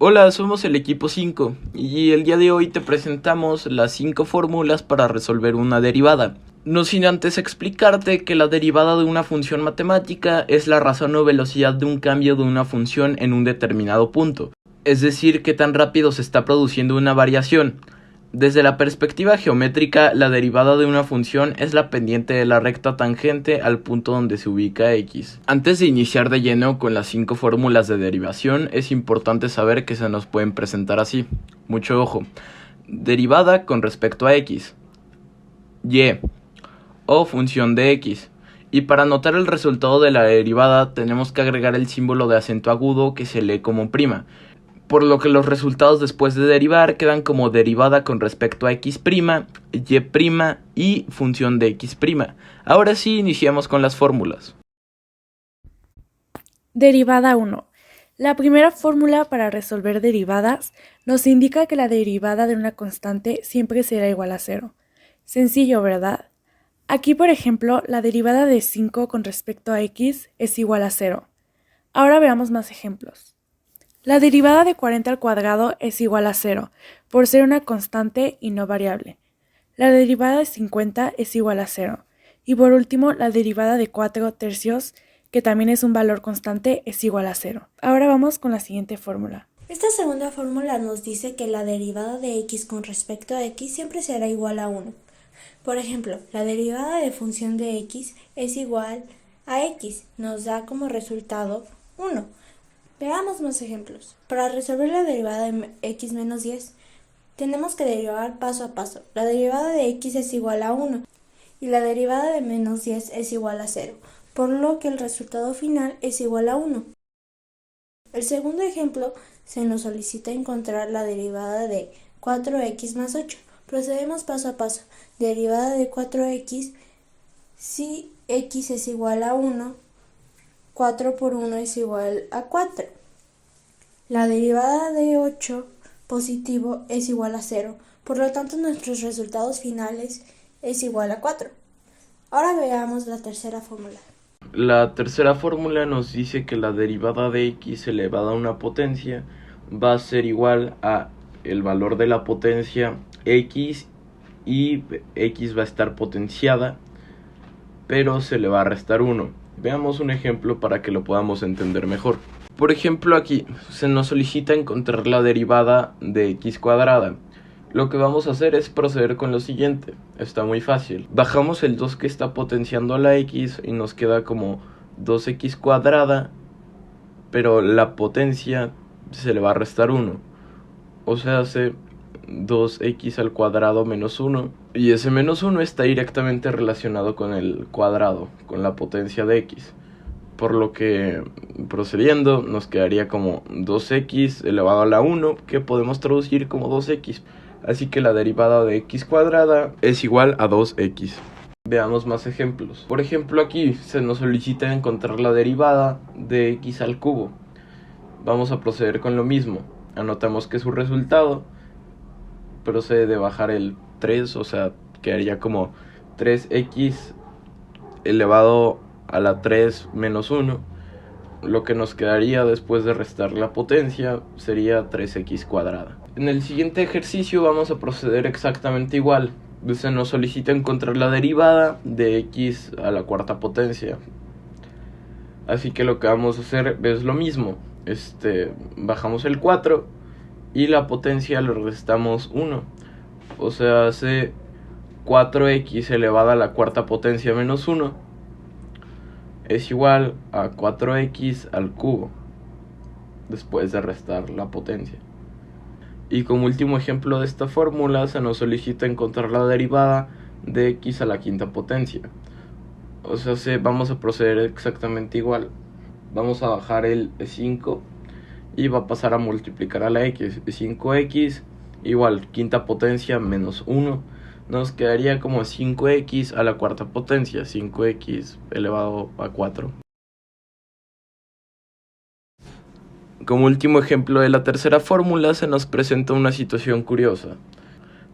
Hola, somos el equipo 5 y el día de hoy te presentamos las 5 fórmulas para resolver una derivada. No sin antes explicarte que la derivada de una función matemática es la razón o velocidad de un cambio de una función en un determinado punto, es decir, qué tan rápido se está produciendo una variación. Desde la perspectiva geométrica, la derivada de una función es la pendiente de la recta tangente al punto donde se ubica x. Antes de iniciar de lleno con las 5 fórmulas de derivación, es importante saber que se nos pueden presentar así. Mucho ojo. Derivada con respecto a x. Y. O función de x. Y para notar el resultado de la derivada, tenemos que agregar el símbolo de acento agudo que se lee como prima. Por lo que los resultados después de derivar quedan como derivada con respecto a x', y' y función de x'. Ahora sí, iniciamos con las fórmulas. Derivada 1. La primera fórmula para resolver derivadas nos indica que la derivada de una constante siempre será igual a 0. Sencillo, ¿verdad? Aquí, por ejemplo, la derivada de 5 con respecto a x es igual a 0. Ahora veamos más ejemplos. La derivada de 40 al cuadrado es igual a 0, por ser una constante y no variable. La derivada de 50 es igual a 0. Y por último, la derivada de 4 tercios, que también es un valor constante, es igual a 0. Ahora vamos con la siguiente fórmula. Esta segunda fórmula nos dice que la derivada de x con respecto a x siempre será igual a 1. Por ejemplo, la derivada de función de x es igual a x, nos da como resultado 1. Veamos más ejemplos. Para resolver la derivada de x menos 10, tenemos que derivar paso a paso. La derivada de x es igual a 1 y la derivada de menos 10 es igual a 0, por lo que el resultado final es igual a 1. El segundo ejemplo se nos solicita encontrar la derivada de 4x más 8. Procedemos paso a paso. Derivada de 4x, si x es igual a 1, 4 por 1 es igual a 4. La derivada de 8 positivo es igual a 0, por lo tanto nuestros resultados finales es igual a 4. Ahora veamos la tercera fórmula. La tercera fórmula nos dice que la derivada de x elevada a una potencia va a ser igual a el valor de la potencia x y x va a estar potenciada, pero se le va a restar 1. Veamos un ejemplo para que lo podamos entender mejor. Por ejemplo, aquí se nos solicita encontrar la derivada de x cuadrada. Lo que vamos a hacer es proceder con lo siguiente. Está muy fácil. Bajamos el 2 que está potenciando a la x y nos queda como 2x cuadrada, pero la potencia se le va a restar 1. O sea, hace 2x al cuadrado menos 1. Y ese menos 1 está directamente relacionado con el cuadrado, con la potencia de x. Por lo que, procediendo, nos quedaría como 2x elevado a la 1, que podemos traducir como 2x. Así que la derivada de x cuadrada es igual a 2x. Veamos más ejemplos. Por ejemplo, aquí se nos solicita encontrar la derivada de x al cubo. Vamos a proceder con lo mismo. Anotamos que su resultado procede de bajar el 3, o sea, quedaría como 3x elevado a la 3 menos 1. Lo que nos quedaría después de restar la potencia sería 3x cuadrada. En el siguiente ejercicio vamos a proceder exactamente igual. Se nos solicita encontrar la derivada de x a la cuarta potencia. Así que lo que vamos a hacer es lo mismo. Bajamos el 4 y la potencia le restamos 1. O sea, hace 4x elevada a la cuarta potencia menos 1 es igual a 4x al cubo, después de restar la potencia. Y como último ejemplo de esta fórmula, se nos solicita encontrar la derivada de x a la quinta potencia. O sea, vamos a proceder exactamente igual. Vamos a bajar el 5 y va a pasar a multiplicar a la x. 5x igual quinta potencia menos 1. Nos quedaría como 5x a la cuarta potencia, 5x elevado a 4. Como último ejemplo de la tercera fórmula, se nos presenta una situación curiosa.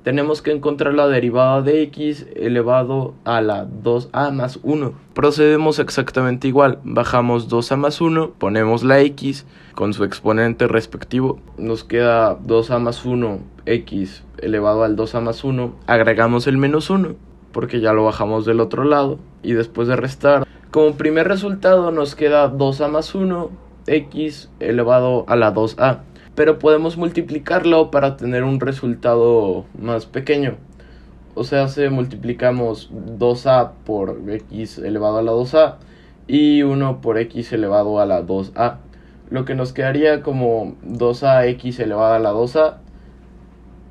tenemos que encontrar la derivada de x elevado a la 2a más 1. Procedemos exactamente igual, bajamos 2a más 1, ponemos la x con su exponente respectivo, nos queda 2a más 1, x elevado al 2a más 1, agregamos el menos 1, porque ya lo bajamos del otro lado, y después de restar, como primer resultado nos queda 2a más 1, x elevado a la 2a. Pero podemos multiplicarlo para tener un resultado más pequeño. O sea, multiplicamos 2a por x elevado a la 2a y 1 por x elevado a la 2a. Lo que nos quedaría como 2ax elevado a la 2a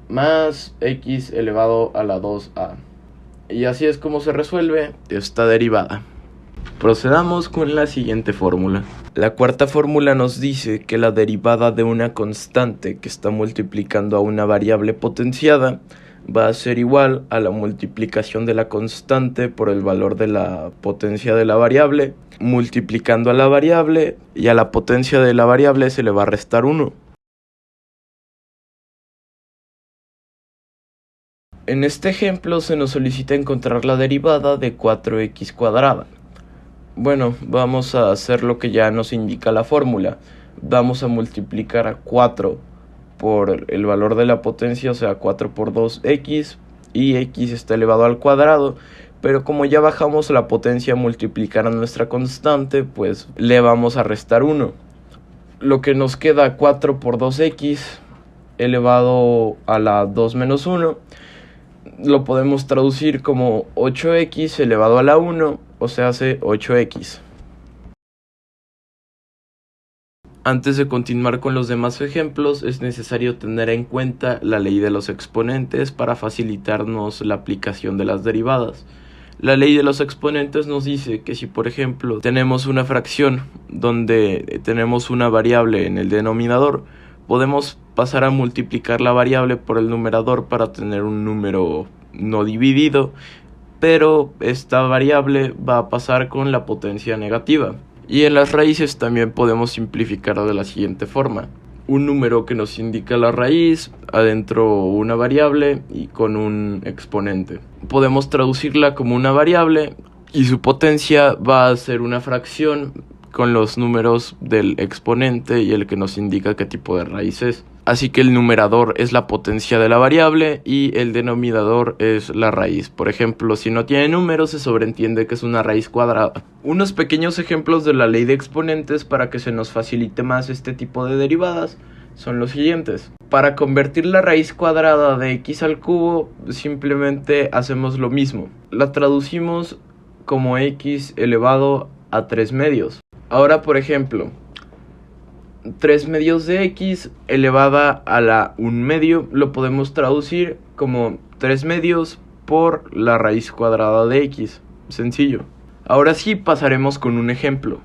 más x elevado a la 2a. Y así es como se resuelve esta derivada. Procedamos con la siguiente fórmula. La cuarta fórmula nos dice que la derivada de una constante que está multiplicando a una variable potenciada va a ser igual a la multiplicación de la constante por el valor de la potencia de la variable, multiplicando a la variable, y a la potencia de la variable se le va a restar 1. En este ejemplo se nos solicita encontrar la derivada de 4x cuadrada. Bueno, vamos a hacer lo que ya nos indica la fórmula. Vamos a multiplicar a 4 por el valor de la potencia, o sea, 4 por 2x, y x está elevado al cuadrado. Pero como ya bajamos la potencia a multiplicar a nuestra constante, pues le vamos a restar 1. Lo que nos queda 4 por 2x elevado a la 2 menos 1. Lo podemos traducir como 8x elevado a la 1, o sea, hace 8x. Antes de continuar con los demás ejemplos, es necesario tener en cuenta la ley de los exponentes para facilitarnos la aplicación de las derivadas. La ley de los exponentes nos dice que si, por ejemplo, tenemos una fracción donde tenemos una variable en el denominador, podemos pasar a multiplicar la variable por el numerador para tener un número no dividido, pero esta variable va a pasar con la potencia negativa. Y en las raíces también podemos simplificar de la siguiente forma: un número que nos indica la raíz, adentro una variable y con un exponente. Podemos traducirla como una variable y su potencia va a ser una fracción con los números del exponente y el que nos indica qué tipo de raíz es. Así que el numerador es la potencia de la variable y el denominador es la raíz. Por ejemplo, si no tiene números, se sobreentiende que es una raíz cuadrada. Unos pequeños ejemplos de la ley de exponentes para que se nos facilite más este tipo de derivadas son los siguientes. Para convertir la raíz cuadrada de x al cubo, simplemente hacemos lo mismo. La traducimos como x elevado a 3 medios. Ahora, por ejemplo, 3 medios de x elevada a la 1 medio lo podemos traducir como 3 medios por la raíz cuadrada de x. Sencillo. Ahora sí pasaremos con un ejemplo.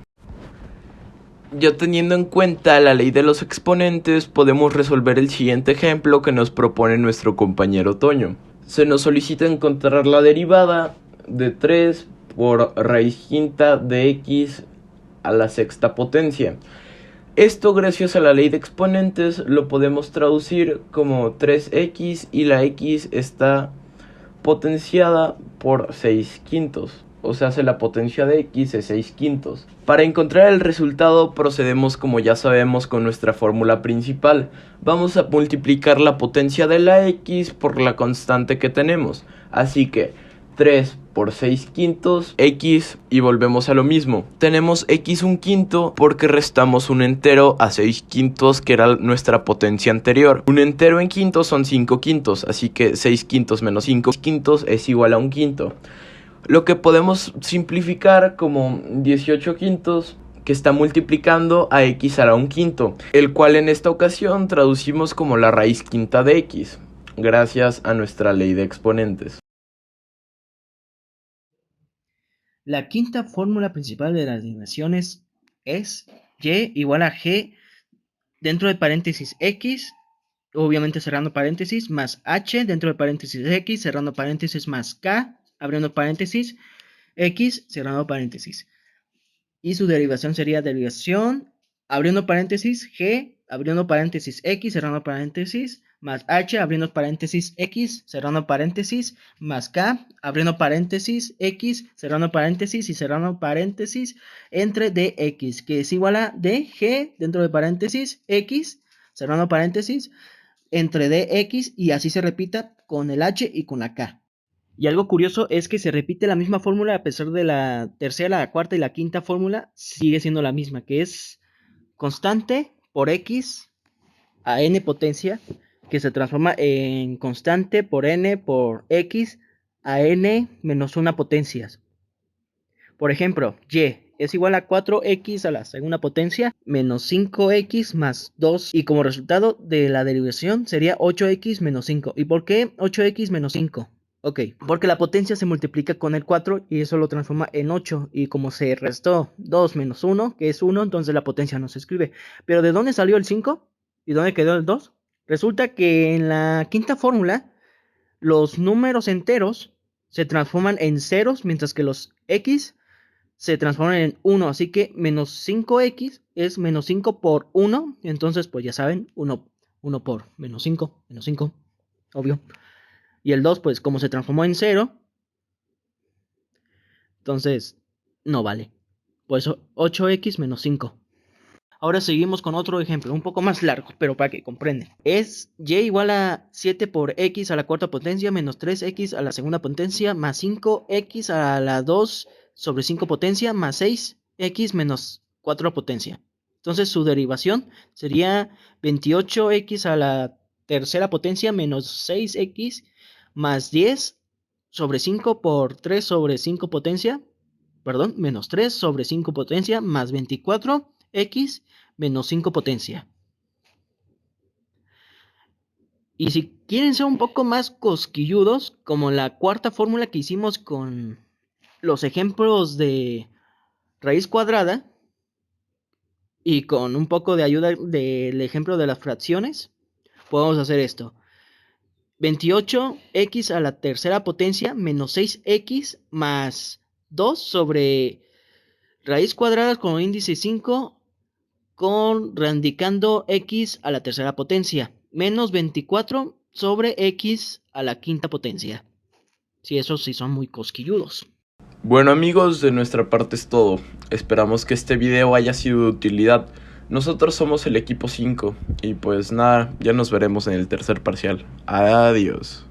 Ya teniendo en cuenta la ley de los exponentes, podemos resolver el siguiente ejemplo que nos propone nuestro compañero Toño. Se nos solicita encontrar la derivada de 3 por raíz quinta de x a la sexta potencia. Esto, gracias a la ley de exponentes, lo podemos traducir como 3x y la x está potenciada por 6 quintos. O sea, la potencia de x es 6 quintos. Para encontrar el resultado procedemos, como ya sabemos, con nuestra fórmula principal. Vamos a multiplicar la potencia de la x por la constante que tenemos. Así que 3 por 6 quintos, x, y volvemos a lo mismo. Tenemos x un quinto porque restamos un entero a 6 quintos, que era nuestra potencia anterior. Un entero en quintos son 5 quintos, así que 6 quintos menos 5 quintos es igual a un quinto. Lo que podemos simplificar como 18 quintos, que está multiplicando a x a la 1 quinto, el cual en esta ocasión traducimos como la raíz quinta de x, gracias a nuestra ley de exponentes. La quinta fórmula principal de las dimensiones es y igual a g dentro de paréntesis x, obviamente cerrando paréntesis, más h dentro de paréntesis x, cerrando paréntesis, más k, abriendo paréntesis, x, cerrando paréntesis. Y su derivación sería derivación, abriendo paréntesis, g, abriendo paréntesis, x, cerrando paréntesis, más h, abriendo paréntesis, x, cerrando paréntesis, más k, abriendo paréntesis, x, cerrando paréntesis y cerrando paréntesis, entre dx, que es igual a dg, dentro de paréntesis, x, cerrando paréntesis, entre dx, y así se repita con el h y con la k. Y algo curioso es que se repite la misma fórmula a pesar de la tercera, la cuarta y la quinta fórmula, sigue siendo la misma, que es constante por x a n potencia, que se transforma en constante por n por x a n menos 1 potencias. Por ejemplo, y es igual a 4x a la segunda potencia menos 5x más 2, y como resultado de la derivación sería 8x menos 5. ¿Y por qué 8x menos 5? Ok, porque la potencia se multiplica con el 4 y eso lo transforma en 8, y como se restó 2 menos 1, que es 1, entonces la potencia no se escribe. ¿Pero de dónde salió el 5? ¿Y dónde quedó el 2? Resulta que en la quinta fórmula los números enteros se transforman en ceros, mientras que los x se transforman en 1, así que menos 5x es menos 5 por 1, entonces pues ya saben, 1 por menos 5, obvio. Y el 2 pues como se transformó en 0, entonces no vale, por eso 8x menos 5. Ahora seguimos con otro ejemplo, un poco más largo, pero para que comprendan. Es y igual a 7 por x a la cuarta potencia menos 3x a la segunda potencia más 5x a la 2 sobre 5 potencia más 6x menos 4 potencia. Entonces su derivación sería 28x a la tercera potencia menos 6x más 10 sobre 5 por 3 sobre 5 potencia, menos 3 sobre 5 potencia más 24x menos 5 potencia. Y si quieren ser un poco más cosquilludos, como la cuarta fórmula que hicimos con los ejemplos de raíz cuadrada y con un poco de ayuda del ejemplo de las fracciones, podemos hacer esto. 28x a la tercera potencia menos 6x más 2 sobre raíz cuadrada con índice 5 con reindicando x a la tercera potencia, menos 24 sobre x a la quinta potencia. Sí, esos sí son muy cosquilludos. Bueno amigos, de nuestra parte es todo. Esperamos que este video haya sido de utilidad. Nosotros somos el equipo 5 y pues nada, ya nos veremos en el tercer parcial. Adiós.